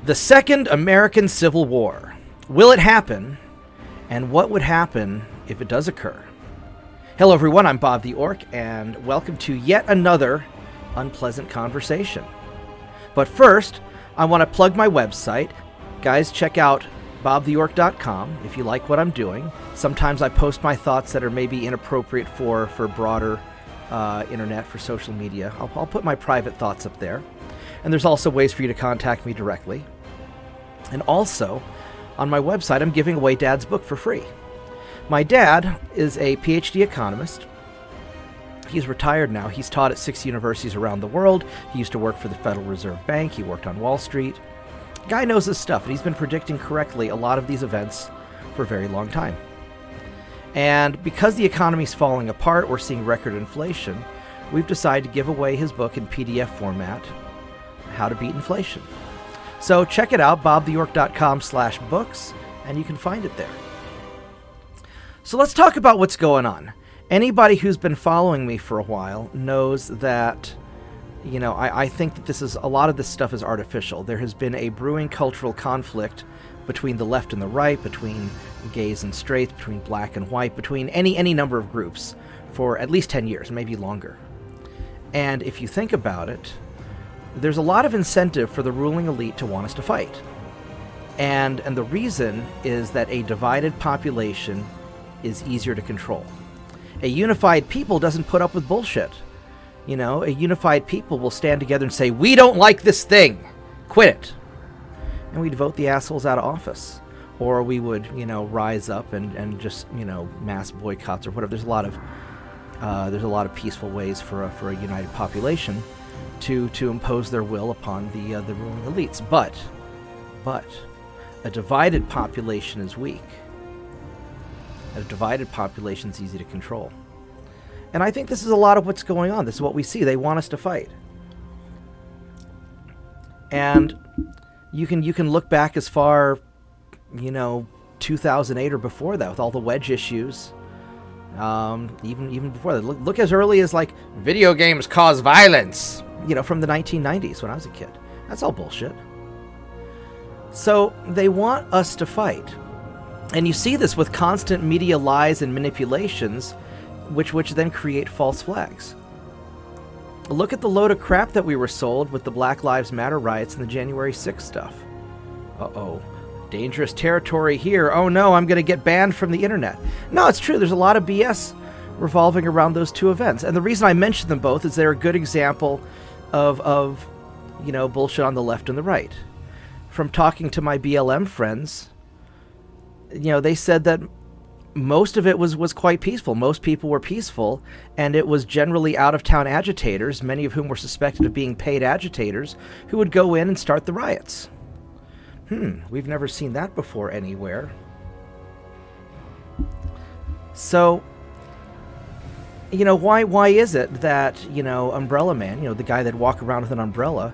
The Second American Civil War. Will it happen? And what would happen if it does occur? Hello everyone, I'm Bobtheorc, and welcome to yet another unpleasant conversation. But first, I want to plug my website. Guys, check out Bobtheorc.com if you like what I'm doing. Sometimes I post my thoughts that are maybe inappropriate for broader internet, for social media. I'll put my private thoughts up there. And there's also ways for you to contact me directly. And also, on my website, I'm giving away Dad's book for free. My dad is a PhD economist. He's retired now. He's taught at 6 universities around the world. He used to work for the Federal Reserve Bank. He worked on Wall Street. Guy knows his stuff, and he's been predicting correctly a lot of these events for a very long time. And because the economy's falling apart, we're seeing record inflation, we've decided to give away his book in PDF format, How to Beat Inflation. So check it out, bobtheorc.com/books, and you can find it there. So let's talk about what's going on. Anybody who's been following me for a while knows that, I think that a lot of this stuff is artificial. There has been a brewing cultural conflict between the left and the right, between gays and straights, between black and white, between any number of groups for at least 10 years, maybe longer. And if you think about it, there's a lot of incentive for the ruling elite to want us to fight. And the reason is that a divided population is easier to control. A unified people doesn't put up with bullshit. A unified people will stand together and say, we don't like this thing, quit it. And we'd vote the assholes out of office. Or we would, rise up and just, mass boycotts or whatever. There's a lot of peaceful ways for a united population to impose their will upon the ruling elites. But a divided population is weak. A divided population is easy to control. And I think this is a lot of what's going on. This is what we see. They want us to fight. And you can look back as far, 2008 or before that with all the wedge issues. Even before that. Look as early as like video games cause violence. From the 1990s when I was a kid. That's all bullshit. So they want us to fight. And you see this with constant media lies and manipulations, which then create false flags. Look at the load of crap that we were sold with the Black Lives Matter riots and the January 6th stuff. Uh-oh. Dangerous territory here. Oh no, I'm going to get banned from the internet. No, it's true. There's a lot of BS revolving around those two events. And the reason I mention them both is they're a good example of bullshit on the left and the right. From talking to my BLM friends, they said that most of it was quite peaceful. Most people were peaceful, and it was generally out-of-town agitators, many of whom were suspected of being paid agitators, who would go in and start the riots. We've never seen that before anywhere. So, why is it that, Umbrella Man, the guy that'd walk around with an umbrella,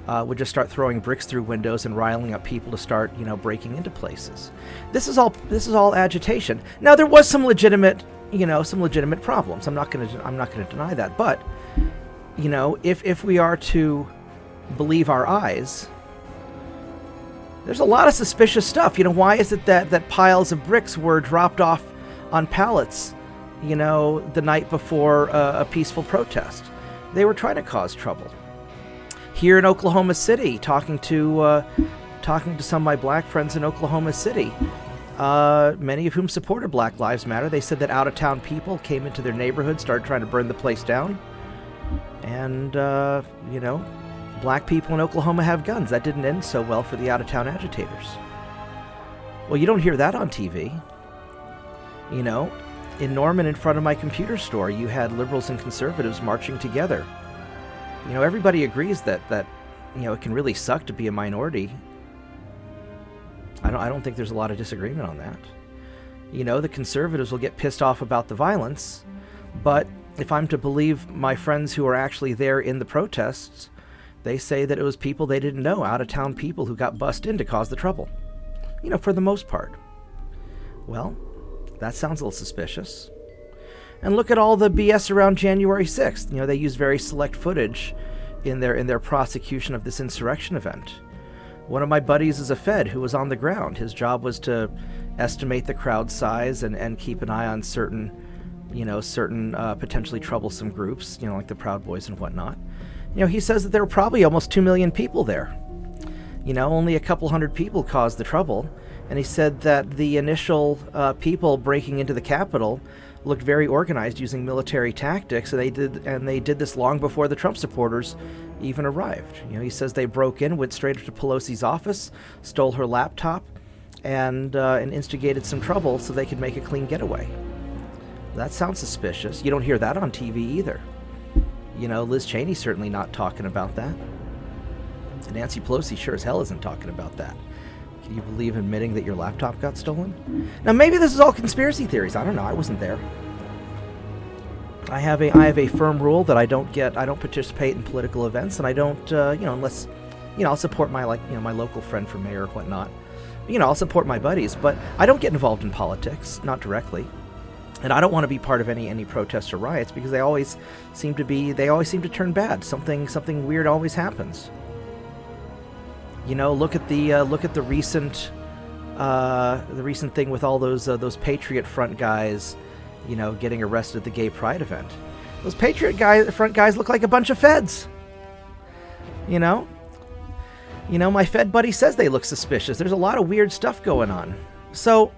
would just start throwing bricks through windows and riling up people to start, breaking into places? This is all agitation. Now there was some legitimate problems. I'm not going to deny that. But, if we are to believe our eyes, there's a lot of suspicious stuff. Why is it that piles of bricks were dropped off on pallets, the night before a peaceful protest? They were trying to cause trouble. Here in Oklahoma City, talking to some of my black friends in Oklahoma City, many of whom supported Black Lives Matter, they said that out-of-town people came into their neighborhood, started trying to burn the place down, and black people in Oklahoma have guns. That didn't end so well for the out-of-town agitators. Well, you don't hear that on TV. In Norman, in front of my computer store, you had liberals and conservatives marching together. Everybody agrees that it can really suck to be a minority. I don't think there's a lot of disagreement on that. The conservatives will get pissed off about the violence, but if I'm to believe my friends who are actually there in the protests, they say that it was people they didn't know, out-of-town people who got bussed in to cause the trouble. For the most part. Well, that sounds a little suspicious. And look at all the BS around January 6th. They used very select footage in their prosecution of this insurrection event. One of my buddies is a Fed who was on the ground. His job was to estimate the crowd size and keep an eye on certain potentially troublesome groups, like the Proud Boys and whatnot. He says that there were probably almost 2 million people there. Only a couple hundred people caused the trouble. And he said that the initial people breaking into the Capitol looked very organized using military tactics, and they did this long before the Trump supporters even arrived. He says they broke in, went straight up to Pelosi's office, stole her laptop, and instigated some trouble so they could make a clean getaway. That sounds suspicious. You don't hear that on TV either. Liz Cheney's certainly not talking about that. Nancy Pelosi sure as hell isn't talking about that. Can you believe admitting that your laptop got stolen? Now, maybe this is all conspiracy theories. I don't know. I wasn't there. I have a firm rule that I don't participate in political events, and I don't, unless, I'll support my local friend for mayor or whatnot. I'll support my buddies, but I don't get involved in politics, not directly. And I don't want to be part of any protests or riots because they always seem to turn bad. Something weird always happens. Look at the recent thing with all those Patriot Front guys, getting arrested at the Gay Pride event. Those Patriot Front guys look like a bunch of feds. My Fed buddy says they look suspicious. There's a lot of weird stuff going on. So,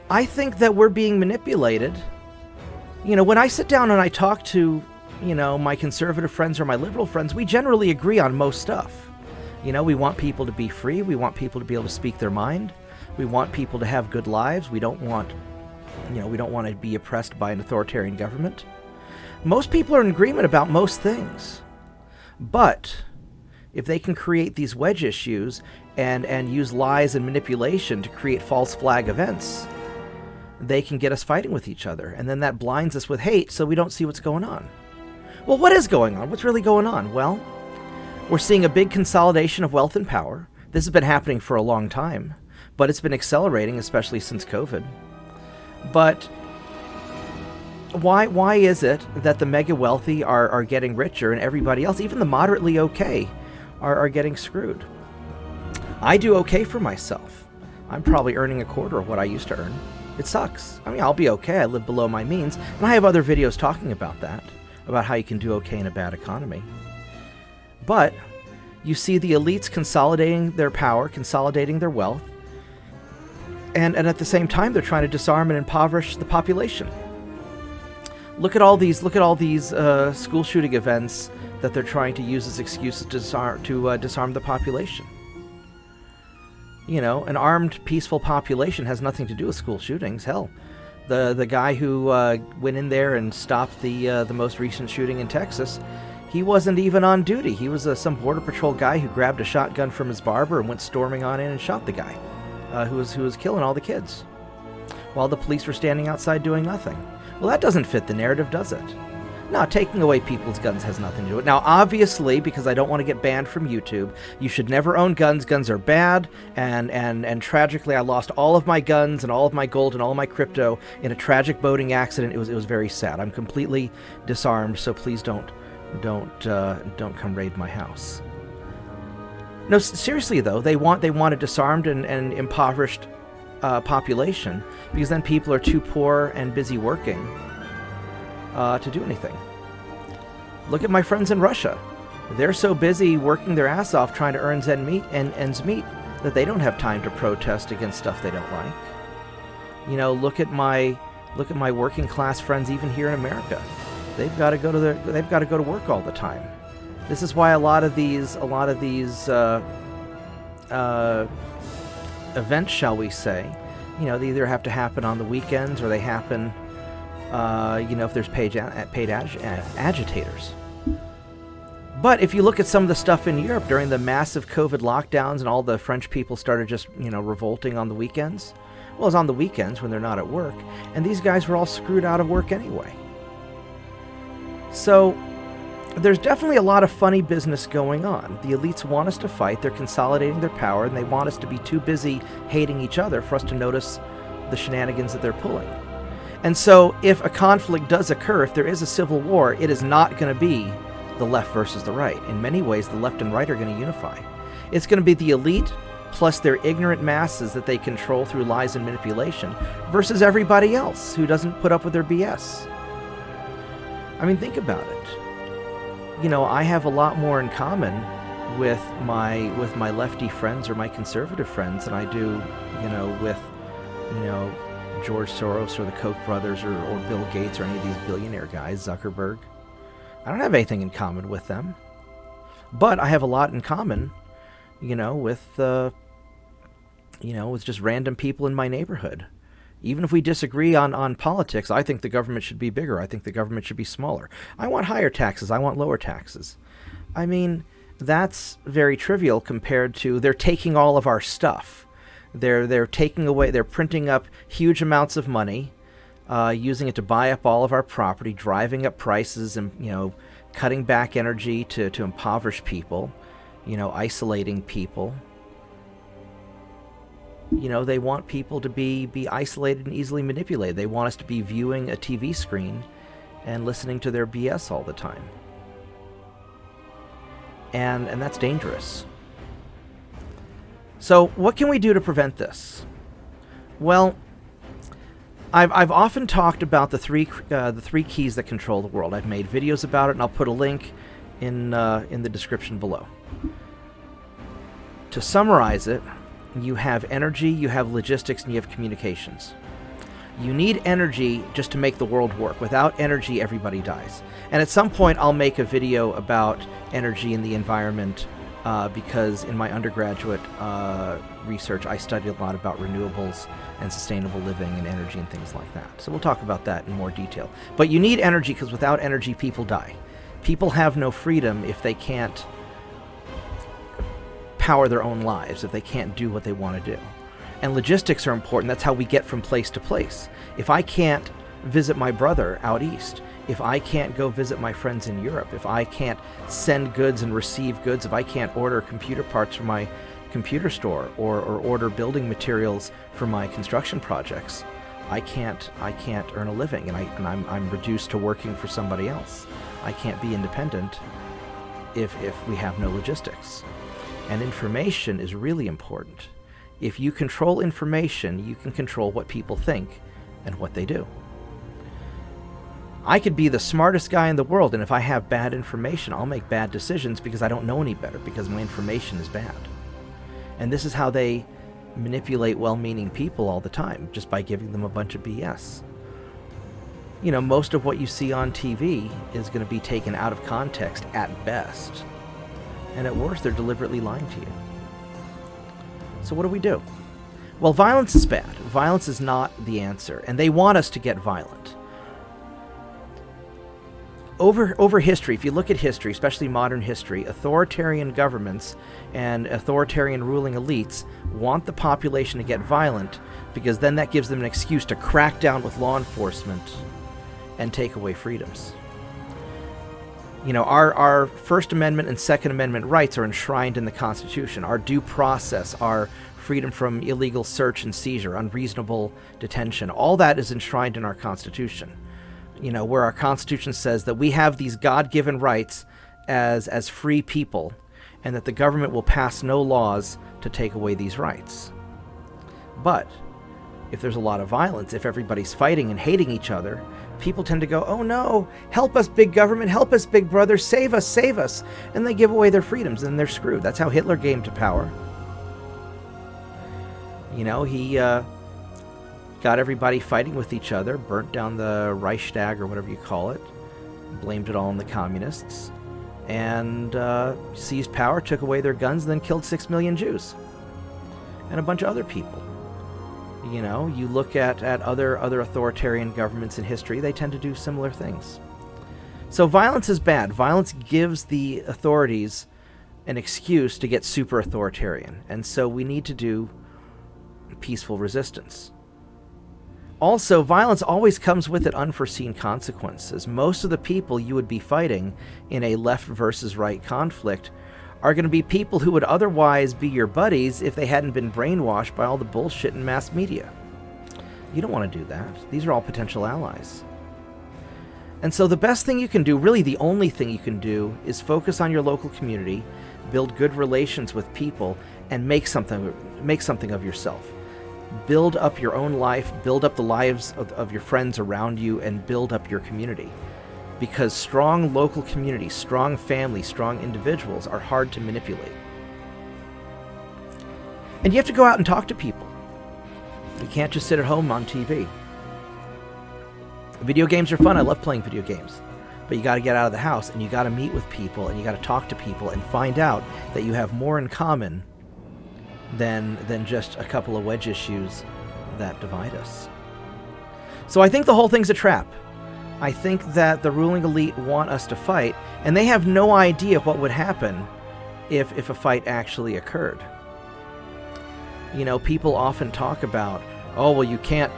I think that we're being manipulated. When I sit down and I talk to, my conservative friends or my liberal friends, we generally agree on most stuff. We want people to be free. We want people to be able to speak their mind. We want people to have good lives. We don't want to be oppressed by an authoritarian government. Most people are in agreement about most things. But if they can create these wedge issues and use lies and manipulation to create false flag events, they can get us fighting with each other. And then that blinds us with hate so we don't see what's going on. Well, what is going on? What's really going on? Well, we're seeing a big consolidation of wealth and power. This has been happening for a long time, but it's been accelerating, especially since COVID. But why is it that the mega wealthy are getting richer and everybody else, even the moderately okay, are getting screwed? I do okay for myself. I'm probably earning a quarter of what I used to earn. It sucks. I'll be okay. I live below my means, and I have other videos talking about that, about how you can do okay in a bad economy. But you see the elites consolidating their power, consolidating their wealth, and at the same time they're trying to disarm and impoverish the population. Look at all these school shooting events that they're trying to use as excuses to disarm the population. An armed, peaceful population has nothing to do with school shootings. Hell, the guy who went in there and stopped the most recent shooting in Texas, he wasn't even on duty. He was some Border Patrol guy who grabbed a shotgun from his barber and went storming on in and shot the guy who was killing all the kids while the police were standing outside doing nothing. Well, that doesn't fit the narrative, does it? No, taking away people's guns has nothing to do with it. Now, obviously, because I don't want to get banned from YouTube, you should never own guns. Guns are bad, and tragically, I lost all of my guns and all of my gold and all of my crypto in a tragic boating accident. It was very sad. I'm completely disarmed, so please don't come raid my house. No, seriously though, they want a disarmed and impoverished population because then people are too poor and busy working to do anything. Look at my friends in Russia. They're so busy working their ass off trying to earn ends meet that they don't have time to protest against stuff they don't like. Look at my working class friends even here in America. They've got to go to work all the time. This is why a lot of these events, shall we say, they either have to happen on the weekends or they happen, if there's paid agitators. But if you look at some of the stuff in Europe during the massive COVID lockdowns and all the French people started just, revolting on the weekends, well, it's on the weekends when they're not at work, and these guys were all screwed out of work anyway. So there's definitely a lot of funny business going on. The elites want us to fight, they're consolidating their power, and they want us to be too busy hating each other for us to notice the shenanigans that they're pulling. And so if a conflict does occur, if there is a civil war, it is not going to be the left versus the right. In many ways, the left and right are going to unify. It's going to be the elite plus their ignorant masses that they control through lies and manipulation, versus everybody else who doesn't put up with their BS. I mean, think about it. You know, I have a lot more in common with my lefty friends or my conservative friends than I do, you know, with, you know, George Soros or the Koch brothers or Bill Gates or any of these billionaire guys, Zuckerberg. I don't have anything in common with them. But I have a lot in common, you know, with just random people in my neighborhood. Even if we disagree on politics, I think the government should be bigger. I think the government should be smaller. I want higher taxes. I want lower taxes. I mean, that's very trivial compared to they're taking all of our stuff. They're taking away, they're printing up huge amounts of money, using it to buy up all of our property, driving up prices, and, you know, cutting back energy to impoverish people, you know, isolating people. You know, they want people to be isolated and easily manipulated. They want us to be viewing a TV screen and listening to their BS all the time. And that's dangerous. So what can we do to prevent this? Well, I've often talked about the three keys that control the world. I've made videos about it, and I'll put a link in the description below. To summarize it, you have energy, you have logistics, and you have communications. You need energy just to make the world work. Without energy, everybody dies. And at some point, I'll make a video about energy in the environment, because in my undergraduate research, I studied a lot about renewables and sustainable living and energy and things like that. So we'll talk about that in more detail. But you need energy, because without energy, people die. People have no freedom if they can't power their own lives, if they can't do what they want to do. And logistics are important. That's how we get from place to place. If I can't visit my brother out east, if I can't go visit my friends in Europe, if I can't send goods and receive goods, if I can't order computer parts from my computer store or order building materials for my construction projects, I can't earn a living, and I'm reduced to working for somebody else. I can't be independent if we have no logistics. And information is really important. If you control information, you can control what people think and what they do. I could be the smartest guy in the world, and if I have bad information, I'll make bad decisions because I don't know any better, because my information is bad. And this is how they manipulate well-meaning people all the time, just by giving them a bunch of BS. You know, most of what you see on TV is going to be taken out of context at best. And at worst, they're deliberately lying to you. So what do we do? Well, violence is bad. Violence is not the answer, and they want us to get violent. Over history, if you look at history, especially modern history, authoritarian governments and authoritarian ruling elites want the population to get violent, because then that gives them an excuse to crack down with law enforcement and take away freedoms. You know, our First Amendment and Second Amendment rights are enshrined in the Constitution. Our due process, our freedom from illegal search and seizure, unreasonable detention, all that is enshrined in our Constitution. You know, where our Constitution says that we have these God-given rights as free people, and that the government will pass no laws to take away these rights. But if there's a lot of violence, if everybody's fighting and hating each other, people tend to go, oh no, help us, big government, help us, big brother, save us, save us. And they give away their freedoms, and they're screwed. That's how Hitler came to power. You know, he got everybody fighting with each other, burnt down the Reichstag or whatever you call it, blamed it all on the communists, and seized power, took away their guns, and then killed 6 million Jews and a bunch of other people. You know, you look at other authoritarian governments in history, they tend to do similar things. So violence is bad. Violence gives the authorities an excuse to get super authoritarian, and so we need to do peaceful resistance. Also, violence always comes with it unforeseen consequences. Most of the people you would be fighting in a left versus right conflict are going to be people who would otherwise be your buddies if they hadn't been brainwashed by all the bullshit in mass media. You don't want to do that. These are all potential allies. And so the best thing you can do, really the only thing you can do, is focus on your local community, build good relations with people, and make something of yourself. Build up your own life, build up the lives of your friends around you, and build up your community. Because strong local communities, strong families, strong individuals are hard to manipulate. And you have to go out and talk to people. You can't just sit at home on TV. Video games are fun. I love playing video games. But you got to get out of the house, and you got to meet with people, and you got to talk to people and find out that you have more in common than just a couple of wedge issues that divide us. So I think the whole thing's a trap. I think that the ruling elite want us to fight, and they have no idea what would happen if a fight actually occurred. You know, people often talk about, oh, well, you can't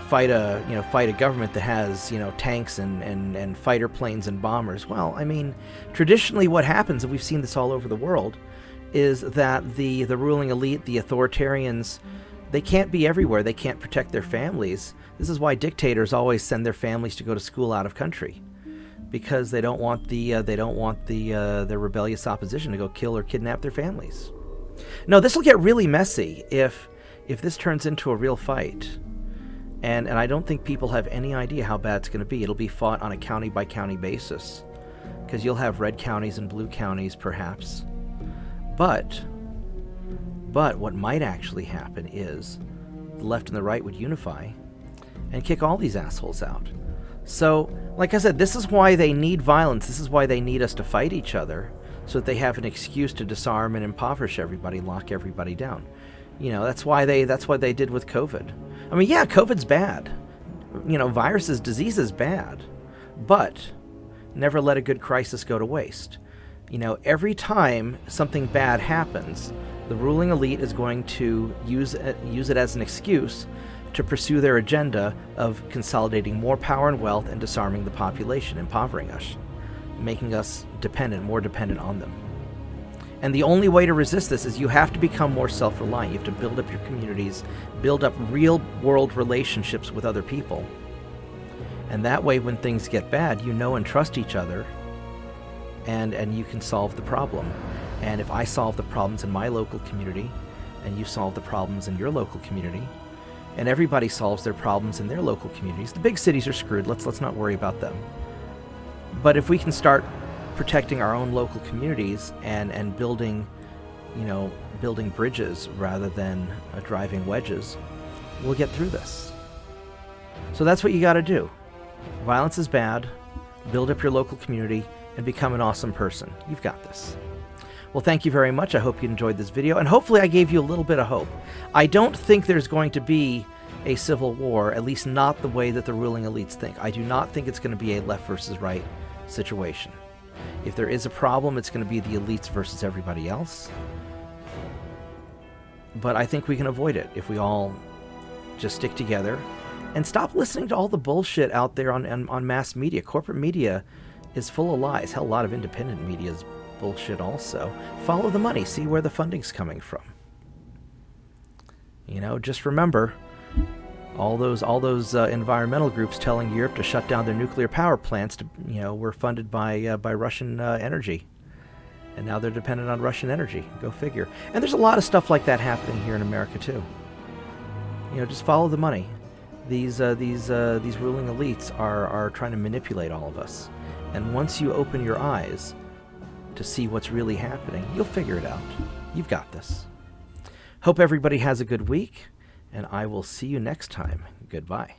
fight a government that has, tanks and fighter planes and bombers. Well, I mean, traditionally what happens, and we've seen this all over the world, is that the ruling elite, the authoritarians, they can't be everywhere. They can't protect their families. This is why dictators always send their families to go to school out of country, because they don't want the rebellious opposition to go kill or kidnap their families. No, this will get really messy if this turns into a real fight. And I don't think people have any idea how bad it's going to be. It'll be fought on a county-by-county basis, because you'll have red counties and blue counties, perhaps. But what might actually happen is the left and the right would unify and kick all these assholes out. So, like I said, this is why they need violence. This is why they need us to fight each other, so that they have an excuse to disarm and impoverish everybody, lock everybody down. That's what they did with COVID. I mean, yeah, COVID's bad. Viruses, disease is bad. But never let a good crisis go to waste. Every time something bad happens, the ruling elite is going to use it as an excuse to pursue their agenda of consolidating more power and wealth and disarming the population, impovering us, making us more dependent on them. And the only way to resist this is you have to become more self-reliant. You have to build up your communities, build up real-world relationships with other people. And that way, when things get bad, you know and trust each other, and you can solve the problem. And if I solve the problems in my local community, and you solve the problems in your local community, and everybody solves their problems in their local communities, the big cities are screwed. Let's not worry about them. But if we can start protecting our own local communities and building bridges rather than driving wedges, we'll get through this. So that's what you got to do. Violence is bad. Build up your local community and become an awesome person. You've got this. Well, thank you very much. I hope you enjoyed this video, and hopefully I gave you a little bit of hope. I don't think there's going to be a civil war, at least not the way that the ruling elites think. I do not think it's going to be a left versus right situation. If there is a problem, it's going to be the elites versus everybody else. But I think we can avoid it if we all just stick together and stop listening to all the bullshit out there on mass media. Corporate media is full of lies. Hell, a lot of independent media is bullshit also. Follow the money. See where the funding's coming from. Just remember, all those environmental groups telling Europe to shut down their nuclear power plants were funded by Russian energy, and now they're dependent on Russian energy. Go figure. And there's a lot of stuff like that happening here in America too. Just follow the money. These ruling elites are trying to manipulate all of us, and once you open your eyes to see what's really happening, you'll figure it out. You've got this. Hope everybody has a good week, and I will see you next time. Goodbye.